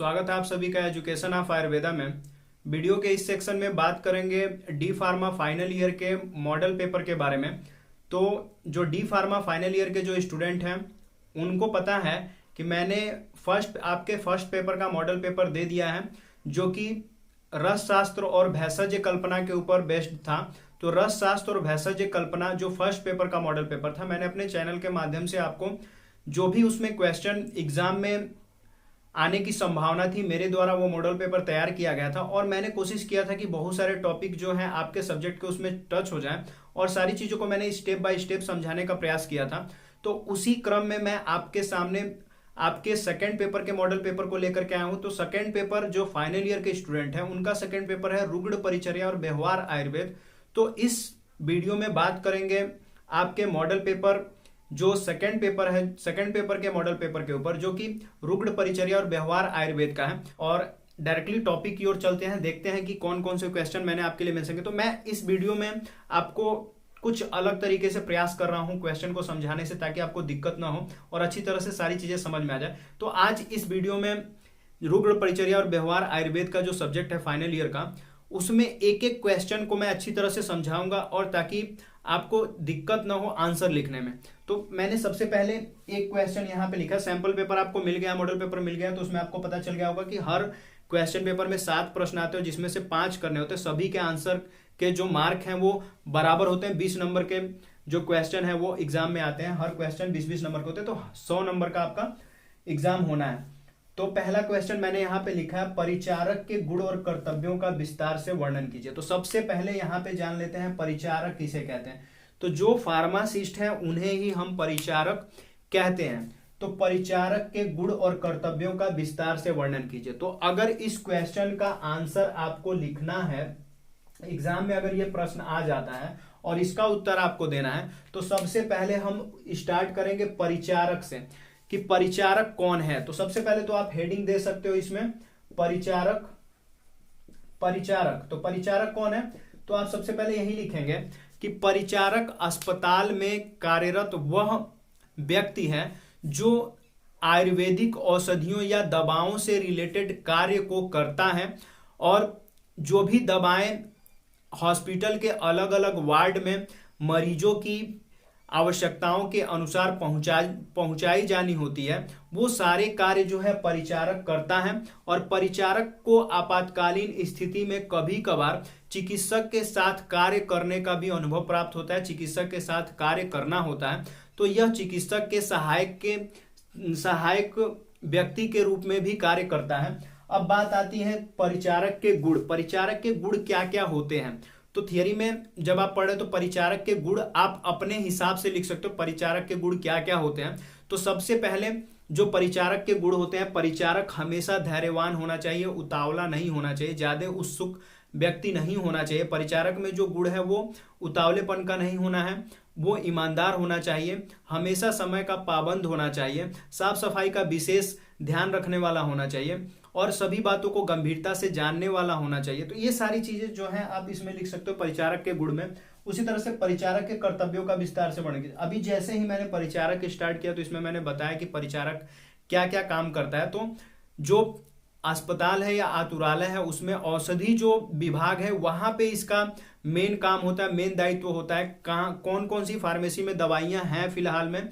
स्वागत है आप सभी का एजुकेशन ऑफ आयुर्वेदा में। वीडियो के इस सेक्शन में बात करेंगे डी फार्मा फाइनल ईयर के मॉडल पेपर के बारे में। तो जो डी फार्मा फाइनल ईयर के जो स्टूडेंट हैं उनको पता है कि मैंने आपके फर्स्ट पेपर का मॉडल पेपर दे दिया है जो कि रस शास्त्र और भेषज कल्पना के ऊपर बेस्ड था। तो रस शास्त्र और भेषज कल्पना जो फर्स्ट पेपर का मॉडल पेपर था, मैंने अपने चैनल के माध्यम से आपको जो भी उसमें क्वेश्चन एग्जाम में आने की संभावना थी मेरे द्वारा वो मॉडल पेपर तैयार किया गया था और मैंने कोशिश किया था कि बहुत सारे टॉपिक जो हैं आपके सब्जेक्ट के उसमें टच हो जाएं और सारी चीज़ों को मैंने स्टेप बाय स्टेप समझाने का प्रयास किया था। तो उसी क्रम में मैं आपके सामने आपके सेकेंड पेपर के मॉडल पेपर को लेकर के आया हूं। तो सेकेंड पेपर जो फाइनल ईयर के स्टूडेंट हैं उनका सेकेंड पेपर है रुग्ण परिचर्या और व्यवहार आयुर्वेद। तो इस वीडियो में बात करेंगे आपके मॉडल पेपर जो सेकंड पेपर है, सेकंड पेपर के मॉडल पेपर के ऊपर जो कि रुग्ण परिचर्या और व्यवहार आयुर्वेद का है। और डायरेक्टली टॉपिक की ओर चलते हैं, देखते हैं कि कौन कौन से क्वेश्चन मैंने आपके लिए मेंशन किए। तो मैं इस वीडियो में आपको कुछ अलग तरीके से प्रयास कर रहा हूं क्वेश्चन को समझाने से, ताकि आपको दिक्कत ना हो और अच्छी तरह से सारी चीजें समझ में आ जाए। तो आज इस वीडियो में रुग्ण परिचर्या और व्यवहार आयुर्वेद का जो सब्जेक्ट है फाइनल ईयर का, उसमें एक एक क्वेश्चन को मैं अच्छी तरह से समझाऊंगा और ताकि आपको दिक्कत ना हो आंसर लिखने में। तो मैंने सबसे पहले एक क्वेश्चन यहाँ पे लिखा, सैंपल पेपर आपको मिल गया, मॉडल पेपर मिल गया, तो उसमें आपको पता चल गया होगा कि हर क्वेश्चन पेपर में 7 प्रश्न आते हैं जिसमें से 5 करने होते हैं। सभी के आंसर के जो मार्क हैं वो बराबर होते हैं। 20 नंबर के जो क्वेश्चन है वो एग्जाम में आते हैं, हर क्वेश्चन 20-20 नंबर के होते हैं, तो 100 नंबर का आपका एग्जाम होना है। तो पहला क्वेश्चन मैंने यहाँ पे लिखा है, परिचारक के गुण और कर्तव्यों का विस्तार से वर्णन कीजिए। तो सबसे पहले यहाँ पे जान लेते हैं परिचारक किसे कहते हैं। तो जो फार्मासिस्ट हैं उन्हें ही हम परिचारक कहते हैं। तो परिचारक के गुण और कर्तव्यों का विस्तार से वर्णन कीजिए। तो अगर इस क्वेश्चन का आंसर आपको लिखना है एग्जाम में, अगर ये प्रश्न आ जाता है और इसका उत्तर आपको देना है, तो सबसे पहले हम स्टार्ट करेंगे परिचारक से कि परिचारक कौन है। तो सबसे पहले तो आप हेडिंग दे सकते हो इसमें, परिचारक। तो परिचारक कौन है, तो आप सबसे पहले यही लिखेंगे कि परिचारक अस्पताल में कार्यरत वह व्यक्ति है जो आयुर्वेदिक औषधियों या दवाओं से रिलेटेड कार्य को करता है और जो भी दवाएं हॉस्पिटल के अलग अलग वार्ड में मरीजों की आवश्यकताओं के अनुसार पहुंचाई जानी होती है, वो सारे कार्य जो है परिचारक करता है। और परिचारक को आपातकालीन स्थिति में कभी कभार चिकित्सक के साथ कार्य करने का भी अनुभव प्राप्त होता है, चिकित्सक के साथ कार्य करना होता है। तो यह चिकित्सक के सहायक व्यक्ति के रूप में भी कार्य करता है। अब बात आती है परिचारक के गुण। परिचारक के गुण क्या क्या होते हैं, तो थियरी में जब आप पढ़े तो परिचारक के गुण आप अपने हिसाब से लिख सकते हो परिचारक के गुण क्या क्या होते हैं। तो सबसे पहले जो परिचारक के गुण होते हैं, परिचारक हमेशा धैर्यवान होना चाहिए, उतावला नहीं होना चाहिए, ज्यादा उत्सुक व्यक्ति नहीं होना चाहिए। परिचारक में जो गुण है वो उतावलेपन का नहीं होना है, वो ईमानदार होना चाहिए, हमेशा समय का पाबंद होना चाहिए, साफ सफाई का विशेष ध्यान रखने वाला होना चाहिए और सभी बातों को गंभीरता से जानने वाला होना चाहिए। तो ये सारी चीजें जो हैं आप इसमें लिख सकते हो परिचारक के गुण में। उसी तरह से परिचारक के कर्तव्यों का विस्तार से वर्णन कीजिए। अभी जैसे ही मैंने परिचारक स्टार्ट किया तो इसमें मैंने बताया कि परिचारक क्या क्या काम करता है। तो जो अस्पताल है या आतुरालय है उसमें औषधि जो विभाग है वहां पे इसका मेन काम होता है, मेन दायित्व होता है। कहाँ कौन कौन सी फार्मेसी में दवाइयां हैं फिलहाल में,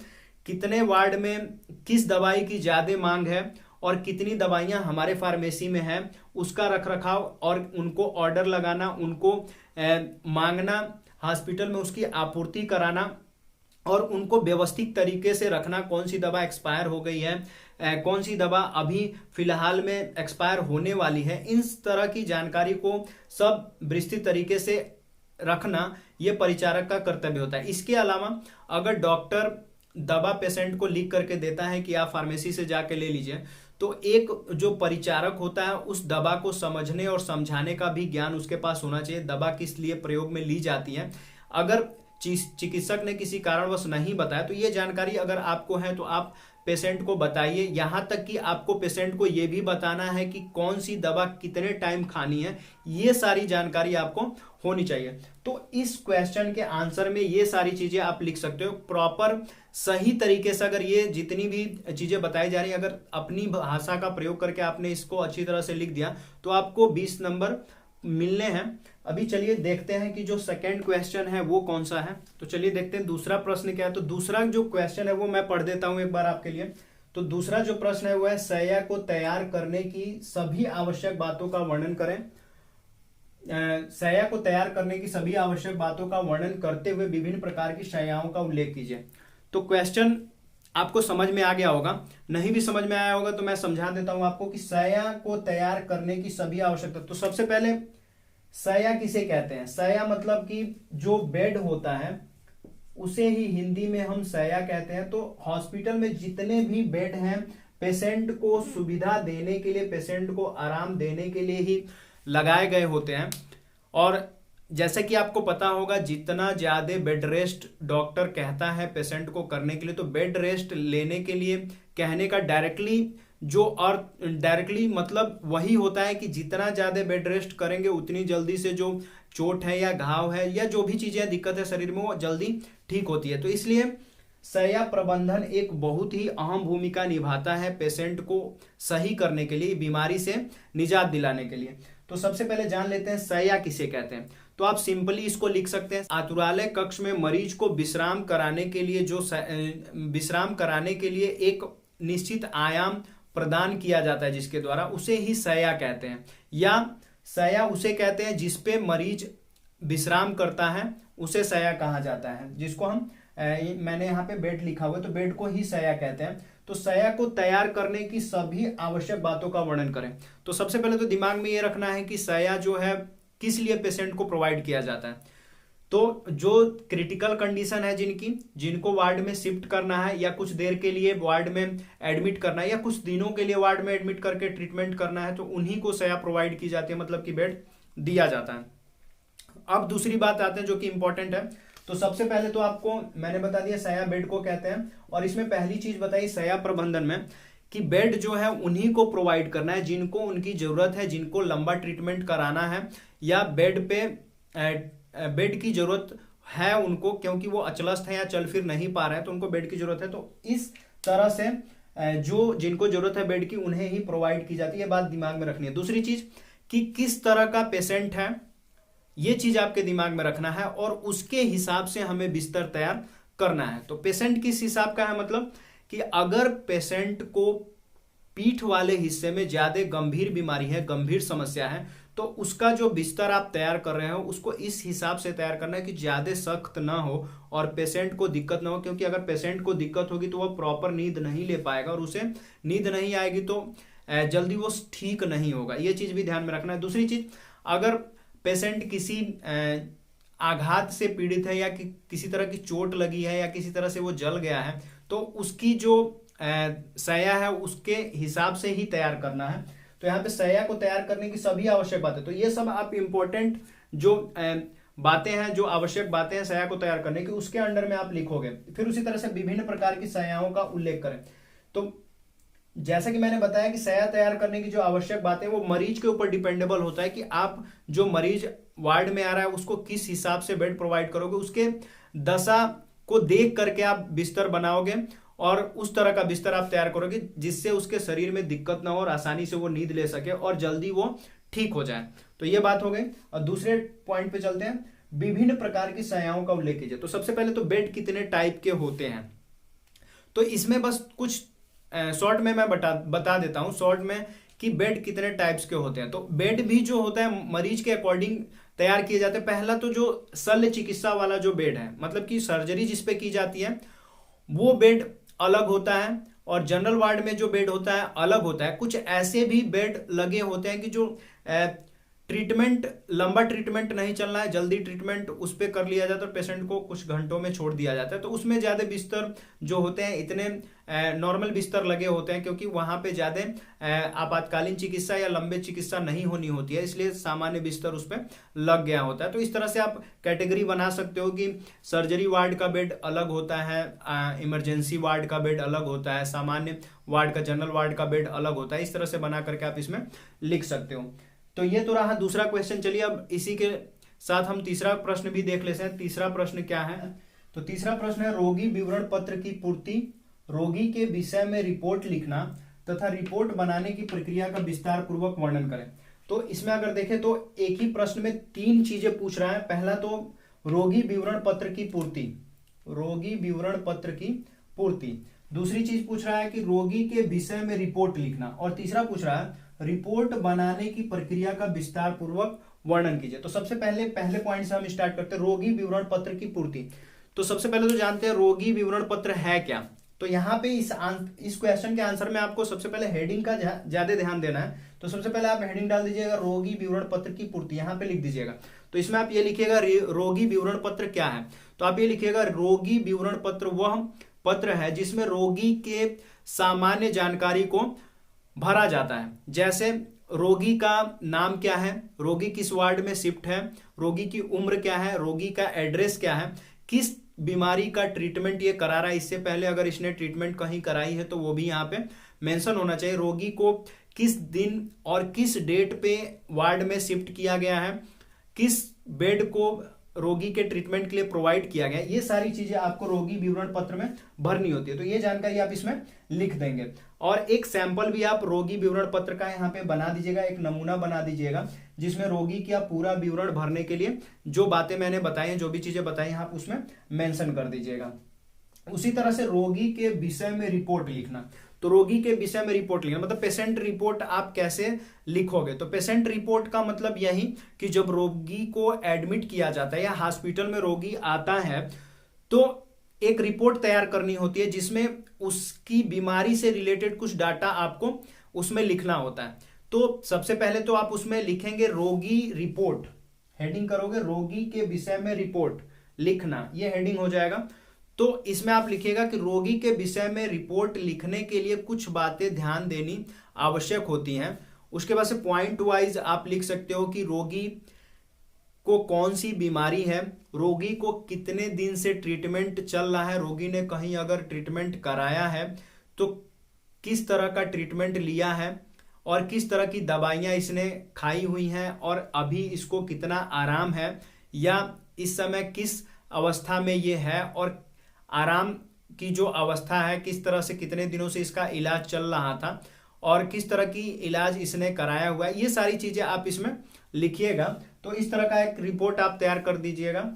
कितने वार्ड में किस दवाई की ज्यादा मांग है और कितनी दवाइयां हमारे फार्मेसी में हैं, उसका रखरखाव और उनको ऑर्डर लगाना, उनको मांगना, हॉस्पिटल में उसकी आपूर्ति कराना और उनको व्यवस्थित तरीके से रखना। कौन सी दवा एक्सपायर हो गई है, कौन सी दवा अभी फिलहाल में एक्सपायर होने वाली है, इन तरह की जानकारी को सब विस्तृत तरीके से रखना ये परिचारक का कर्तव्य होता है। इसके अलावा अगर डॉक्टर दवा पेशेंट को लिख करके देता है कि आप फार्मेसी से जाके ले लीजिए, तो एक जो परिचारक होता है उस दवा को समझने और समझाने का भी ज्ञान उसके पास होना चाहिए, दवा किस लिए प्रयोग में ली जाती है। अगर चिकित्सक ने किसी कारणवश नहीं बताया, तो ये जानकारी अगर आपको है तो आप पेशेंट को बताइए। यहां तक कि आपको पेशेंट को ये भी बताना है कि कौन सी दवा कितने टाइम खानी है, ये सारी जानकारी आपको होनी चाहिए। तो इस क्वेश्चन के आंसर में ये सारी चीजें आप लिख सकते हो प्रॉपर सही तरीके से। अगर ये जितनी भी चीजें बताई जा रही है, अगर अपनी भाषा का प्रयोग करके आपने इसको अच्छी तरह से लिख दिया तो आपको 20 नंबर मिलने हैं। अभी चलिए देखते हैं कि जो सेकंड क्वेश्चन है वो कौन सा है। तो चलिए देखते हैं दूसरा प्रश्न क्या है। तो दूसरा जो क्वेश्चन है वो मैं पढ़ देता हूं एक बार आपके लिए। तो दूसरा जो प्रश्न है वो है, शैया को तैयार करने की सभी आवश्यक बातों का वर्णन करें। शैया को तैयार करने की सभी आवश्यक बातों का वर्णन करते हुए विभिन्न प्रकार की शैयाओं का उल्लेख कीजिए। तो क्वेश्चन आपको समझ में आ गया होगा, नहीं भी समझ में आया होगा तो मैं समझा देता हूं आपको कि शैया को तैयार करने की सभी आवश्यकता। तो सबसे पहले शैया किसे कहते हैं? शैया मतलब कि जो बेड होता है उसे ही हिंदी में हम शैया कहते हैं। तो हॉस्पिटल में जितने भी बेड हैं पेशेंट को सुविधा देने के लिए, पेशेंट को आराम देने के लिए ही लगाए गए होते हैं। और जैसे कि आपको पता होगा, जितना ज्यादा बेड रेस्ट डॉक्टर कहता है पेशेंट को करने के लिए, तो बेड रेस्ट लेने के लिए कहने का डायरेक्टली मतलब वही होता है कि जितना ज्यादा बेड रेस्ट करेंगे उतनी जल्दी से जो चोट है या घाव है या जो भी चीजें दिक्कत है शरीर में वो जल्दी ठीक होती है। तो इसलिए शैया प्रबंधन एक बहुत ही अहम भूमिका निभाता है पेशेंट को सही करने के लिए, बीमारी से निजात दिलाने के लिए। तो सबसे पहले जान लेते हैं शैया किसे कहते हैं। तो आप सिंपली इसको लिख सकते हैं, आतुरालय कक्ष में मरीज को विश्राम कराने के लिए एक निश्चित आयाम प्रदान किया जाता है जिसके द्वारा, उसे ही शैया कहते हैं। या शैया उसे कहते हैं जिसपे मरीज विश्राम करता है, उसे शैया कहा जाता है। जिसको हम मैंने यहाँ पे बेड लिखा हुआ है तो बेड को ही शैया कहते हैं। तो शैया को तैयार करने की सभी आवश्यक बातों का वर्णन करें। तो सबसे पहले तो दिमाग में ये रखना है कि शैया जो है किस लिए पेशेंट को प्रोवाइड किया जाता है। तो जो क्रिटिकल कंडीशन है जिनको वार्ड में शिफ्ट करना है या कुछ देर के लिए वार्ड में एडमिट करना है या कुछ दिनों के लिए वार्ड में एडमिट करके ट्रीटमेंट करना है, तो उन्हीं को शैया प्रोवाइड की जाती है, मतलब कि बेड दिया जाता है। अब दूसरी बात आते हैं जो कि इंपॉर्टेंट है। तो सबसे पहले तो आपको मैंने बता दिया शैया बेड को कहते हैं, और इसमें पहली चीज बताई शैया प्रबंधन में कि बेड जो है उन्हीं को प्रोवाइड करना है जिनको उनकी जरूरत है, जिनको लंबा ट्रीटमेंट कराना है या बेड की जरूरत है उनको, क्योंकि वो अचलस्त है या चल फिर नहीं पा रहे हैं तो उनको बेड की जरूरत है। तो इस तरह से जो जिनको जरूरत है बेड की उन्हें ही प्रोवाइड की जाती है, बात दिमाग में रखनी है। दूसरी चीज कि किस तरह का पेशेंट है, ये चीज आपके दिमाग में रखना है और उसके हिसाब से हमें बिस्तर तैयार करना है। तो पेशेंट किस हिसाब का है, मतलब कि अगर पेशेंट को पीठ वाले हिस्से में ज्यादा गंभीर बीमारी है, गंभीर समस्या है, तो उसका जो बिस्तर आप तैयार कर रहे हो उसको इस हिसाब से तैयार करना है कि ज्यादा सख्त ना हो और पेशेंट को दिक्कत ना हो। क्योंकि अगर पेशेंट को दिक्कत होगी तो वह प्रॉपर नींद नहीं ले पाएगा और उसे नींद नहीं आएगी तो जल्दी वो ठीक नहीं होगा। ये चीज भी ध्यान में रखना है। दूसरी चीज, अगर पेशेंट किसी आघात से पीड़ित है या किसी तरह की चोट लगी है या किसी तरह से वो जल गया है, तो उसकी जो शैया है उसके हिसाब से ही तैयार करना है। तो यहाँ पे शैया को तैयार करने की सभी आवश्यक बातें, तो ये सब आप इंपॉर्टेंट जो बातें हैं, जो आवश्यक बातें हैं शैया को तैयार करने की, उसके अंडर में आप लिखोगे। फिर उसी तरह से विभिन्न प्रकार की शैयाओं का उल्लेख करें। तो जैसा कि मैंने बताया कि शैया तैयार करने की जो आवश्यक बातें वो मरीज के ऊपर डिपेंडेबल होता है कि आप जो मरीज वार्ड में आ रहा है उसको किस हिसाब से बेड प्रोवाइड करोगे, उसके दशा को देख करके आप बिस्तर बनाओगे और उस तरह का बिस्तर आप तैयार करोगे जिससे उसके शरीर में दिक्कत ना हो और आसानी से वो नींद ले सके और जल्दी वो ठीक हो जाए। तो ये बात हो गई। और दूसरे पॉइंट पे चलते हैं, विभिन्न प्रकार की शैयाओं का उल्लेख कीजिए। तो सबसे पहले तो बेड कितने टाइप के होते हैं, तो इसमें बस कुछ शॉर्ट में मैं बता देता हूं शॉर्ट में कि बेड कितने टाइप्स के होते हैं। तो बेड भी जो होता है मरीज के अकॉर्डिंग तैयार किए जाते हैं। पहला तो जो शल्य चिकित्सा वाला जो बेड है, मतलब कि सर्जरी जिसपे की जाती है, वो बेड अलग होता है और जनरल वार्ड में जो बेड होता है अलग होता है। कुछ ऐसे भी बेड लगे होते हैं कि जो ट्रीटमेंट, लंबा ट्रीटमेंट नहीं चलना है, जल्दी ट्रीटमेंट उस पर कर लिया जाता है और पेशेंट को कुछ घंटों में छोड़ दिया जाता है। तो उसमें ज़्यादा बिस्तर जो होते हैं इतने नॉर्मल बिस्तर लगे होते हैं, क्योंकि वहाँ पे ज़्यादा आपातकालीन चिकित्सा या लंबे चिकित्सा नहीं होनी होती है, इसलिए सामान्य बिस्तर उस पर लग गया होता है। तो इस तरह से आप कैटेगरी बना सकते हो कि सर्जरी वार्ड का बेड अलग होता है, इमरजेंसी वार्ड का बेड अलग होता है, सामान्य वार्ड का, जनरल वार्ड का बेड अलग होता है। इस तरह से बना करके आप इसमें लिख सकते हो। तो ये तो रहा दूसरा क्वेश्चन। चलिए अब इसी के साथ हम तीसरा प्रश्न भी देख लेते हैं। तीसरा प्रश्न क्या है? तो तीसरा प्रश्न है, रोगी विवरण पत्र की पूर्ति, रोगी के विषय में रिपोर्ट लिखना तथा रिपोर्ट बनाने की प्रक्रिया का विस्तार पूर्वक वर्णन करें। तो इसमें अगर देखें तो एक ही प्रश्न में तीन चीजें पूछ रहा है। पहला तो रोगी विवरण पत्र की पूर्ति, रोगी विवरण पत्र की पूर्ति। दूसरी चीज पूछ रहा है कि रोगी के विषय में रिपोर्ट लिखना, और तीसरा पूछ रहा है रिपोर्ट बनाने की प्रक्रिया का विस्तार पूर्वक वर्णन कीजिए। तो सबसे पहले पॉइंट से हम स्टार्ट करते हैं, रोगी विवरण पत्र की पूर्ति। तो सबसे पहले तो जानते हैं रोगी विवरण पत्र है क्या। तो यहाँ पे इस क्वेश्चन के आंसर में आपको सबसे पहले हेडिंग का ज्यादा ध्यान देना है। तो सबसे पहले आप हेडिंग डाल दीजिएगा रोगी विवरण पत्र की पूर्ति, यहाँ पे लिख दीजिएगा। तो इसमें आप ये लिखिएगा रोगी विवरण पत्र क्या है। तो आप ये लिखिएगा रोगी विवरण पत्र वह पत्र है जिसमें रोगी के सामान्य जानकारी को भरा जाता है, जैसे रोगी का नाम क्या है, रोगी किस वार्ड में शिफ्ट है, रोगी की उम्र क्या है, रोगी का एड्रेस क्या है, किस बीमारी का ट्रीटमेंट ये करा रहा है, इससे पहले अगर इसने ट्रीटमेंट कहीं कराई है तो वो भी यहाँ पे मेंशन होना चाहिए, रोगी को किस दिन और किस डेट पे वार्ड में शिफ्ट किया गया है, किस बेड को रोगी के ट्रीटमेंट के लिए प्रोवाइड किया गया है। ये सारी चीजें आपको रोगी विवरण पत्र में भरनी होती है। तो ये जानकारी आप इसमें लिख देंगे, और एक सैंपल भी आप रोगी विवरण पत्र का यहाँ पे बना दीजिएगा, एक नमूना बना दीजिएगा जिसमें रोगी की आप पूरा विवरण भरने के लिए जो बातें मैंने बताई हैं, जो भी चीजें बताई हैं, आप उसमें मेंशन कर दीजिएगा। उसी तरह से रोगी के विषय में रिपोर्ट लिखना। तो रोगी के विषय में रिपोर्ट लिखना मतलब पेशेंट रिपोर्ट आप कैसे लिखोगे। तो पेशेंट रिपोर्ट का मतलब यही कि जब रोगी को एडमिट किया जाता है या हॉस्पिटल में रोगी आता है तो एक रिपोर्ट तैयार करनी होती है जिसमें उसकी बीमारी से रिलेटेड कुछ डाटा आपको उसमें लिखना होता है। तो सबसे पहले तो आप उसमें लिखेंगे रोगी रिपोर्ट, हेडिंग करोगे रोगी के विषय में रिपोर्ट लिखना, ये हेडिंग हो जाएगा। तो इसमें आप लिखिएगा कि रोगी के विषय में रिपोर्ट लिखने के लिए कुछ बातें ध्यान देनी आवश्यक होती हैं। उसके बाद से पॉइंट वाइज आप लिख सकते हो कि रोगी को कौन सी बीमारी है, रोगी को कितने दिन से ट्रीटमेंट चल रहा है, रोगी ने कहीं अगर ट्रीटमेंट कराया है तो किस तरह का ट्रीटमेंट लिया है और किस तरह की दवाइयां इसने खाई हुई हैं और अभी इसको कितना आराम है या इस समय किस अवस्था में ये है और आराम की जो अवस्था है किस तरह से कितने दिनों से इसका इलाज चल रहा था और किस तरह की इलाज इसने कराया हुआ है, ये सारी चीजें आप इसमें लिखिएगा। तो इस तरह का एक रिपोर्ट आप तैयार कर दीजिएगा।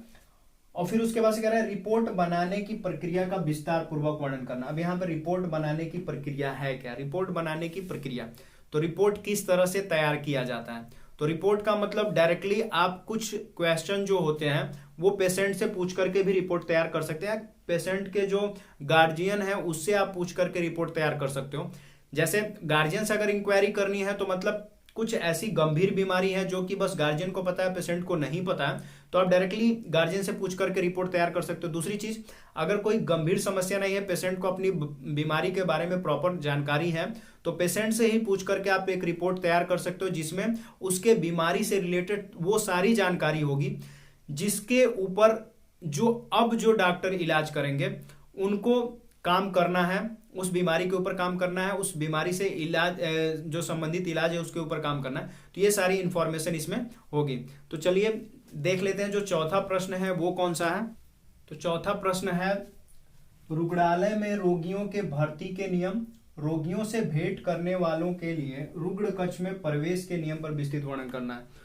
और फिर उसके बाद से कह रहा है रिपोर्ट बनाने की प्रक्रिया का विस्तार पूर्वक वर्णन करना। अब यहाँ पर रिपोर्ट बनाने की प्रक्रिया है क्या, रिपोर्ट बनाने की प्रक्रिया, तो रिपोर्ट किस तरह से तैयार किया जाता है। तो रिपोर्ट का मतलब डायरेक्टली आप कुछ क्वेश्चन जो होते हैं वो पेशेंट से पूछ करके भी रिपोर्ट तैयार कर सकते हैं, पेशेंट के जो गार्जियन है उससे आप पूछ करके रिपोर्ट तैयार कर सकते हो। जैसे गार्जियन से अगर इंक्वायरी करनी है तो मतलब कुछ ऐसी गंभीर बीमारी है जो कि बस गार्जियन को पता है, पेशेंट को नहीं पता है, तो आप डायरेक्टली गार्जियन से पूछ करके रिपोर्ट तैयार कर सकते हो। दूसरी चीज, अगर कोई गंभीर समस्या नहीं है, पेशेंट को अपनी बीमारी के बारे में प्रॉपर जानकारी है, तो पेशेंट से ही पूछ करके आप एक रिपोर्ट तैयार कर सकते हो जिसमें उसके बीमारी से रिलेटेड वो सारी जानकारी होगी जिसके ऊपर जो डॉक्टर इलाज करेंगे उनको काम करना है, उस बीमारी के ऊपर काम करना है, उस बीमारी से इलाज जो संबंधित इलाज है उसके ऊपर काम करना है। तो ये सारी इंफॉर्मेशन इसमें होगी। तो चलिए देख लेते हैं जो चौथा प्रश्न है वो कौन सा है। तो चौथा प्रश्न है रुग्णालय में रोगियों के भर्ती के नियम, रोगियों से भेंट करने वालों के लिए रुग्ण कक्ष में प्रवेश के नियम पर विस्तृत वर्णन करना है।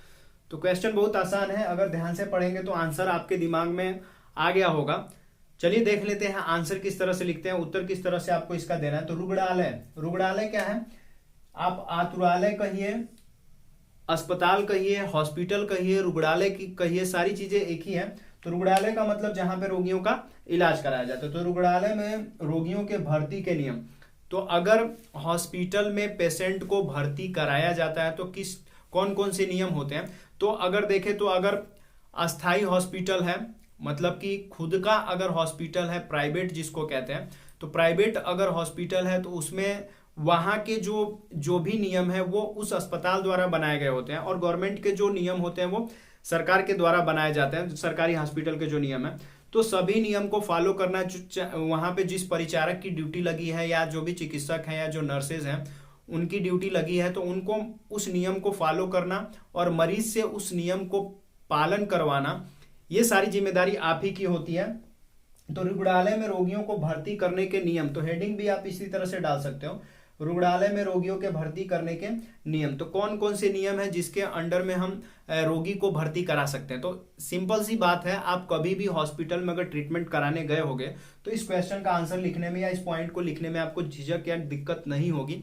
तो क्वेश्चन बहुत आसान है, अगर ध्यान से पढ़ेंगे तो आंसर आपके दिमाग में आ गया होगा। चलिए देख लेते हैं आंसर किस तरह से लिखते हैं, उत्तर किस तरह से आपको इसका देना है। तो रुग्णालय क्या है, आप आतुरालय कहिए, अस्पताल कहिए, हॉस्पिटल कहिए, रुग्णालय की कहिए, सारी चीजें एक ही है। तो रुग्णालय का मतलब जहां पे रोगियों का इलाज कराया जाता है। तो रुग्णालय में रोगियों के भर्ती के नियम, तो अगर हॉस्पिटल में पेशेंट को भर्ती कराया जाता है तो किस कौन कौन से नियम होते हैं। तो अगर देखें तो अगर अस्थाई हॉस्पिटल है, मतलब कि खुद का अगर हॉस्पिटल है, प्राइवेट जिसको कहते हैं, तो प्राइवेट अगर हॉस्पिटल है तो उसमें वहाँ के जो जो भी नियम है वो उस अस्पताल द्वारा बनाए गए होते हैं, और गवर्नमेंट के जो नियम होते हैं वो सरकार के द्वारा बनाए जाते हैं, सरकारी हॉस्पिटल के जो नियम है। तो सभी नियम को फॉलो करना, वहाँ पे जिस परिचारक की ड्यूटी लगी है या जो भी चिकित्सक हैं या जो नर्सेज हैं उनकी ड्यूटी लगी है, तो उनको उस नियम को फॉलो करना और मरीज से उस नियम को पालन करवाना, ये सारी जिम्मेदारी आप ही की होती है। तो रुग्णालय में रोगियों को भर्ती करने के नियम, तो हेडिंग भी आप इसी तरह से डाल सकते हो, रुग्णालय में रोगियों के भर्ती करने के नियम। तो कौन कौन से नियम है जिसके अंडर में हम रोगी को भर्ती करा सकते हैं। तो सिंपल सी बात है, आप कभी भी हॉस्पिटल में अगर ट्रीटमेंट कराने गए होंगे तो इस क्वेश्चन का आंसर लिखने में या इस पॉइंट को लिखने में आपको झिझक या दिक्कत नहीं होगी,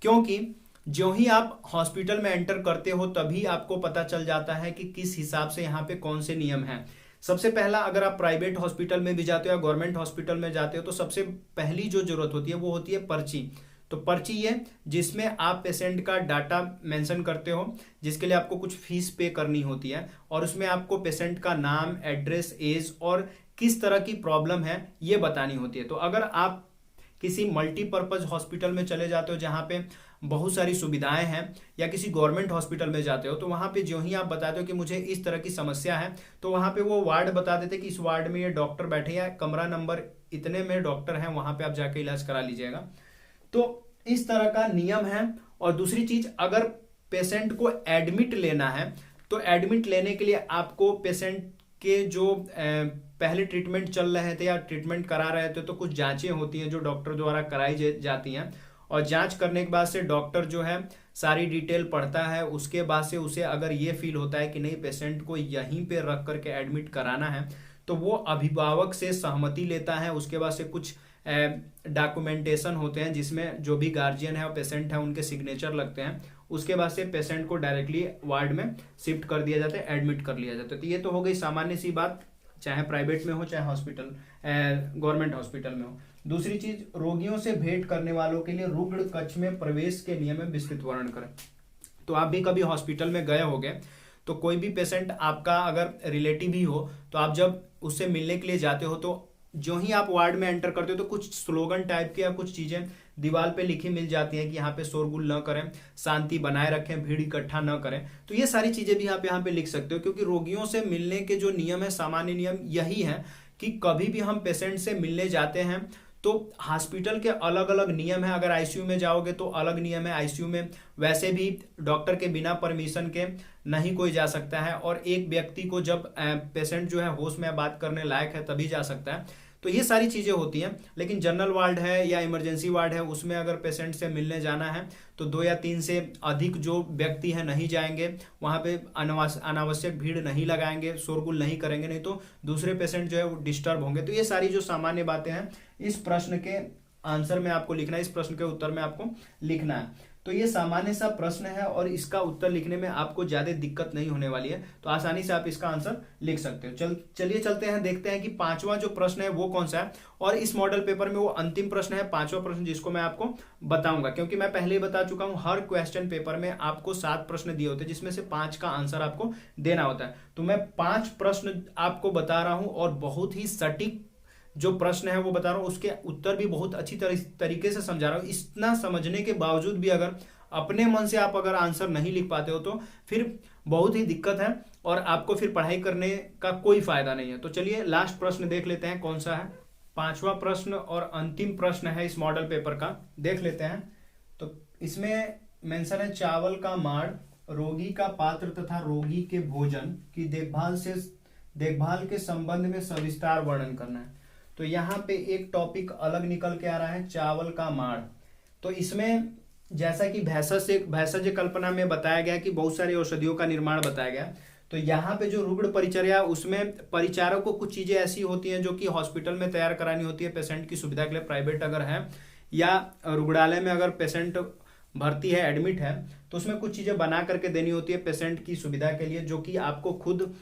क्योंकि जो ही आप हॉस्पिटल में एंटर करते हो तभी आपको पता चल जाता है कि किस हिसाब से यहाँ पे कौन से नियम हैं। सबसे पहला, अगर आप प्राइवेट हॉस्पिटल में भी जाते हो या गवर्नमेंट हॉस्पिटल में जाते हो तो सबसे पहली जो जरूरत होती है वो होती है पर्ची। तो पर्ची ये जिसमें आप पेशेंट का डाटा मेंशन करते हो, जिसके लिए आपको कुछ फीस पे करनी होती है, और उसमें आपको पेशेंट का नाम, एड्रेस, एज और किस तरह की प्रॉब्लम है ये बतानी होती है। तो अगर आप किसी मल्टीपर्पज हॉस्पिटल में चले जाते हो जहाँ पे बहुत सारी सुविधाएं हैं, या किसी गवर्नमेंट हॉस्पिटल में जाते हो तो वहाँ पे जो ही आप बताते हो कि मुझे इस तरह की समस्या है, तो वहाँ पे वो वार्ड बता देते कि इस वार्ड में ये डॉक्टर बैठे हैं, कमरा नंबर इतने में डॉक्टर हैं, वहाँ पे आप जाके इलाज करा लीजिएगा। तो इस तरह का नियम है। और दूसरी चीज, अगर पेशेंट को एडमिट लेना है तो एडमिट लेने के लिए आपको पेशेंट के जो पहले ट्रीटमेंट चल रहे थे या ट्रीटमेंट करा रहे थे तो कुछ जांचें होती हैं जो डॉक्टर द्वारा कराई जाती हैं, और जांच करने के बाद से डॉक्टर जो है सारी डिटेल पढ़ता है। उसके बाद से उसे अगर ये फील होता है कि नहीं पेशेंट को यहीं पे रख करके एडमिट कराना है, तो वो अभिभावक से सहमति लेता है। उसके बाद से कुछ डॉक्यूमेंटेशन होते हैं जिसमें जो भी गार्जियन है और पेशेंट है उनके सिग्नेचर लगते हैं। उसके बाद से पेशेंट को डायरेक्टली वार्ड में शिफ्ट कर दिया जाता है, एडमिट कर लिया जाता है। तो ये तो हो गई सामान्य सी बात, चाहे प्राइवेट में हो चाहे हॉस्पिटल गवर्नमेंट हॉस्पिटल में हो। दूसरी चीज, रोगियों से भेंट करने वालों के लिए रुग्ण कक्ष में प्रवेश के नियम में विस्तृत वर्णन करें। तो आप भी कभी हॉस्पिटल में गए होंगे, तो कोई भी पेशेंट आपका अगर रिलेटिव ही हो तो आप जब उससे मिलने के लिए जाते हो तो जो ही आप वार्ड में एंटर करते हो तो कुछ स्लोगन टाइप के या कुछ चीजें दीवार पे लिखी मिल जाती हैं कि यहाँ पे शोरगुल न करें, शांति बनाए रखें, भीड़ इकट्ठा न करें। तो ये सारी चीजें भी आप यहाँ पे लिख सकते हो, क्योंकि रोगियों से मिलने के जो नियम है, सामान्य नियम यही है कि कभी भी हम पेशेंट से मिलने जाते हैं तो हॉस्पिटल के अलग अलग नियम है। अगर आईसीयू में जाओगे तो अलग नियम है, आईसीयू में वैसे भी डॉक्टर के बिना परमिशन के नहीं कोई जा सकता है, और एक व्यक्ति को जब पेशेंट जो है होश में बात करने लायक है तभी जा सकता है। तो ये सारी चीजें होती हैं। लेकिन जनरल वार्ड है या इमरजेंसी वार्ड है, उसमें अगर पेशेंट से मिलने जाना है तो 2 या 3 से अधिक जो व्यक्ति है नहीं जाएंगे, वहां पे अनावश्यक भीड़ नहीं लगाएंगे, शोरगुल नहीं करेंगे, नहीं तो दूसरे पेशेंट जो है वो डिस्टर्ब होंगे। तो ये सारी जो सामान्य बातें हैं इस प्रश्न के आंसर में आपको लिखना है, इस प्रश्न के उत्तर में आपको लिखना है। तो ये सामान्य सा प्रश्न है और इसका उत्तर लिखने में आपको ज्यादा दिक्कत नहीं होने वाली है, तो आसानी से आप इसका आंसर लिख सकते हो। चलिए चलते हैं, देखते हैं कि 5वां जो प्रश्न है वो कौन सा है, और इस मॉडल पेपर में वो अंतिम प्रश्न है, 5वां प्रश्न, जिसको मैं आपको बताऊंगा। क्योंकि मैं पहले ही बता चुका हूं, हर क्वेश्चन पेपर में आपको 7 प्रश्न दिए होते हैं जिसमें से 5 का आंसर आपको देना होता है। तो मैं 5 प्रश्न आपको बता रहा हूं और बहुत ही सटीक जो प्रश्न है वो बता रहा हूं, उसके उत्तर भी बहुत अच्छी तरीके से समझा रहा हूं। इतना समझने के बावजूद भी अगर अपने मन से आप अगर आंसर नहीं लिख पाते हो तो फिर बहुत ही दिक्कत है और आपको फिर पढ़ाई करने का कोई फायदा नहीं है। तो चलिए लास्ट प्रश्न देख लेते हैं कौन सा है। 5वां प्रश्न और अंतिम प्रश्न है इस मॉडल पेपर का, देख लेते हैं। तो इसमें मेंशन है, चावल का माड़, रोगी का पात्र तथा रोगी के भोजन की देखभाल के संबंध में सविस्तार वर्णन करना है। तो यहाँ पे एक टॉपिक अलग निकल के आ रहा है, चावल का माड़। तो इसमें जैसा कि भेषज कल्पना में बताया गया कि बहुत सारी औषधियों का निर्माण बताया गया, तो यहाँ पे जो रुग्ण परिचर्या, उसमें परिचारक को कुछ चीजें ऐसी होती हैं जो कि हॉस्पिटल में तैयार करानी होती है पेशेंट की सुविधा के लिए, प्राइवेट अगर है या रुग्णालय में अगर पेशेंट भर्ती है, एडमिट है, तो उसमें कुछ चीजें बना करके देनी होती है पेशेंट की सुविधा के लिए, जो कि आपको खुद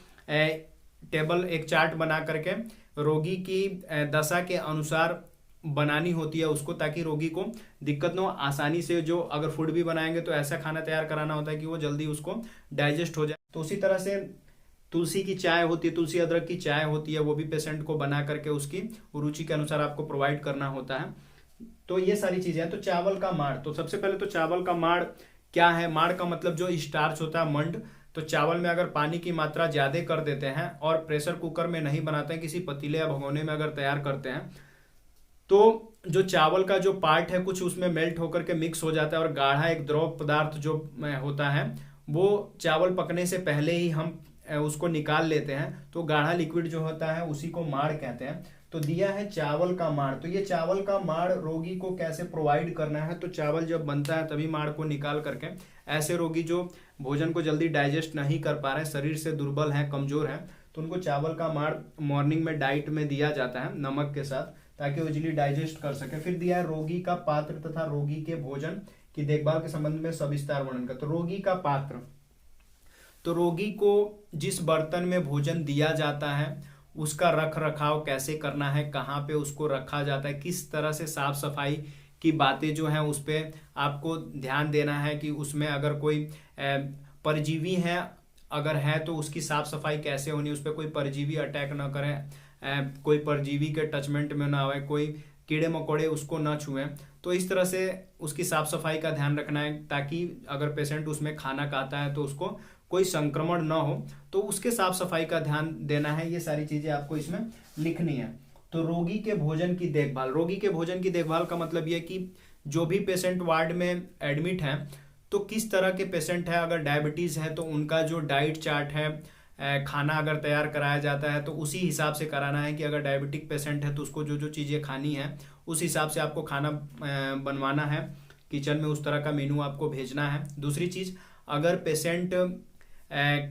टेबल एक चार्ट बना करके रोगी की दशा के अनुसार बनानी होती है उसको, ताकि रोगी को दिक्कत ना हो, आसानी से जो अगर फूड भी बनाएंगे तो ऐसा खाना तैयार कराना होता है कि वो जल्दी उसको डाइजेस्ट हो जाए। तो उसी तरह से तुलसी की चाय होती है, तुलसी अदरक की चाय होती है, वो भी पेशेंट को बना करके उसकी रुचि के अनुसार आपको प्रोवाइड करना होता है। तो ये सारी चीजें हैं। तो चावल का माड़, तो सबसे पहले तो चावल का माड़ क्या है? माड़ का मतलब जो स्टार्च होता है, मंड। तो चावल में अगर पानी की मात्रा ज्यादा कर देते हैं और प्रेशर कुकर में नहीं बनाते हैं, किसी पतीले या भगोने में अगर तैयार करते हैं, तो जो चावल का जो पार्ट है कुछ उसमें मेल्ट होकर के मिक्स हो जाता है और गाढ़ा एक द्रव पदार्थ जो होता है वो चावल पकने से पहले ही हम उसको निकाल लेते हैं। तो गाढ़ा लिक्विड जो होता है उसी को माड़ कहते हैं। तो दिया है चावल का माड़। तो ये चावल का माड़ रोगी को कैसे प्रोवाइड करना है? तो चावल जब बनता है तभी माड़ को निकाल करके, ऐसे रोगी जो भोजन को जल्दी डाइजेस्ट नहीं कर पा रहे हैं, शरीर से दुर्बल हैं, कमजोर हैं, तो उनको चावल का माड़ मॉर्निंग में डाइट में दिया जाता है नमक के साथ, ताकि वो इजीली डाइजेस्ट कर सके। फिर दिया है रोगी का पात्र तथा रोगी के भोजन की देखभाल के संबंध में सविस्तार वर्णन का। तो रोगी का पात्र, तो रोगी को जिस बर्तन में भोजन दिया जाता है उसका रख रखाव कैसे करना है, कहाँ पे उसको रखा जाता है, किस तरह से साफ सफाई की बातें जो है उस पर आपको ध्यान देना है कि उसमें अगर कोई परजीवी है अगर है तो उसकी साफ सफाई कैसे होनी, उस पर कोई परजीवी अटैक न करें, कोई परजीवी के टचमेंट में ना आए, कोई कीड़े मकोड़े उसको ना छुएं। तो इस तरह से उसकी साफ सफाई का ध्यान रखना है, ताकि अगर पेशेंट उसमें खाना खाता है तो उसको कोई संक्रमण ना हो, तो उसके साफ सफाई का ध्यान देना है। ये सारी चीजें आपको इसमें लिखनी है। तो रोगी के भोजन की देखभाल, रोगी के भोजन की देखभाल का मतलब यह कि जो भी पेशेंट वार्ड में एडमिट है तो किस तरह के पेशेंट है, अगर डायबिटीज है तो उनका जो डाइट चार्ट है, खाना अगर तैयार कराया जाता है तो उसी हिसाब से कराना है कि अगर डायबिटिक पेशेंट है तो उसको जो जो चीज़ें खानी है उस हिसाब से आपको खाना बनवाना है, किचन में उस तरह का मेनू आपको भेजना है। दूसरी चीज़, अगर पेशेंट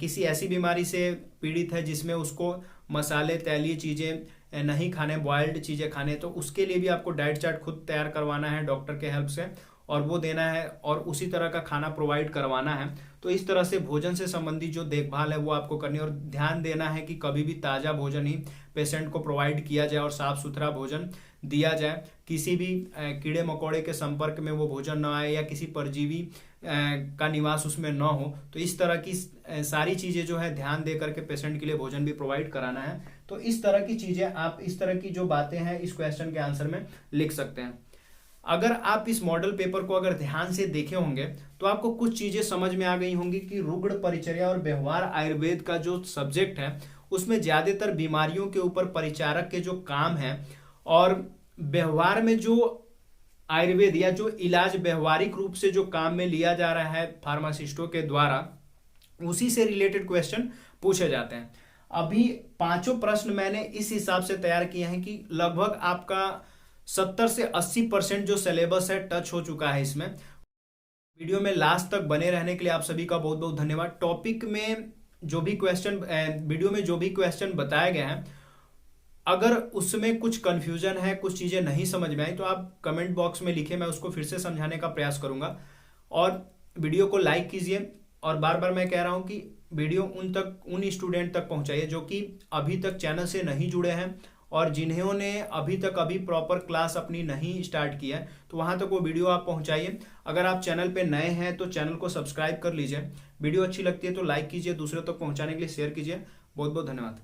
किसी ऐसी बीमारी से पीड़ित है जिसमें उसको मसाले तैलीय चीज़ें नहीं खाने, बॉयल्ड चीज़ें खाने, तो उसके लिए भी आपको डाइट चार्ट खुद तैयार करवाना है डॉक्टर के हेल्प से, और वो देना है और उसी तरह का खाना प्रोवाइड करवाना है। तो इस तरह से भोजन से संबंधित जो देखभाल है वो आपको करनी है, और ध्यान देना है कि कभी भी ताज़ा भोजन ही पेशेंट को प्रोवाइड किया जाए और साफ सुथरा भोजन दिया जाए, किसी भी कीड़े मकोड़े के संपर्क में वो भोजन न आए या किसी परजीवी का निवास उसमें न हो। तो इस तरह की सारी चीज़ें जो है ध्यान दे करके पेशेंट के लिए भोजन भी प्रोवाइड कराना है। तो इस तरह की चीज़ें आप, इस तरह की जो बातें हैं इस क्वेश्चन के आंसर में लिख सकते हैं। अगर आप इस मॉडल पेपर को अगर ध्यान से देखे होंगे तो आपको कुछ चीजें समझ में आ गई होंगी कि रुग्ण परिचर्या और व्यवहार आयुर्वेद का जो सब्जेक्ट है उसमें ज्यादातर बीमारियों के ऊपर परिचारक के जो काम है, और व्यवहार में जो आयुर्वेद या जो इलाज व्यवहारिक रूप से जो काम में लिया जा रहा है फार्मासिस्टों के द्वारा, उसी से रिलेटेड क्वेश्चन पूछे जाते हैं। अभी पांचों प्रश्न मैंने इस हिसाब से तैयार किए हैं कि लगभग आपका 70 से 80% जो सिलेबस है टच हो चुका है इसमें। वीडियो में लास्ट तक बने रहने के लिए आप सभी का बहुत बहुत धन्यवाद। टॉपिक में जो भी क्वेश्चन, वीडियो में जो भी क्वेश्चन बताए गए हैं, अगर उसमें कुछ कंफ्यूजन है, कुछ चीजें नहीं समझ में आई, तो आप कमेंट बॉक्स में लिखे, मैं उसको फिर से समझाने का प्रयास करूंगा। और वीडियो को लाइक कीजिए, और बार बार मैं कह रहा हूं कि वीडियो उन स्टूडेंट तक पहुंचाइए जो कि अभी तक चैनल से नहीं जुड़े हैं और जिन्होंने अभी प्रॉपर क्लास अपनी नहीं स्टार्ट किया है, तो वहां तक वो वीडियो आप पहुंचाइए। अगर आप चैनल पे नए हैं तो चैनल को सब्सक्राइब कर लीजिए। वीडियो अच्छी लगती है तो लाइक कीजिए, दूसरों तक पहुंचाने के लिए शेयर कीजिए। बहुत बहुत धन्यवाद।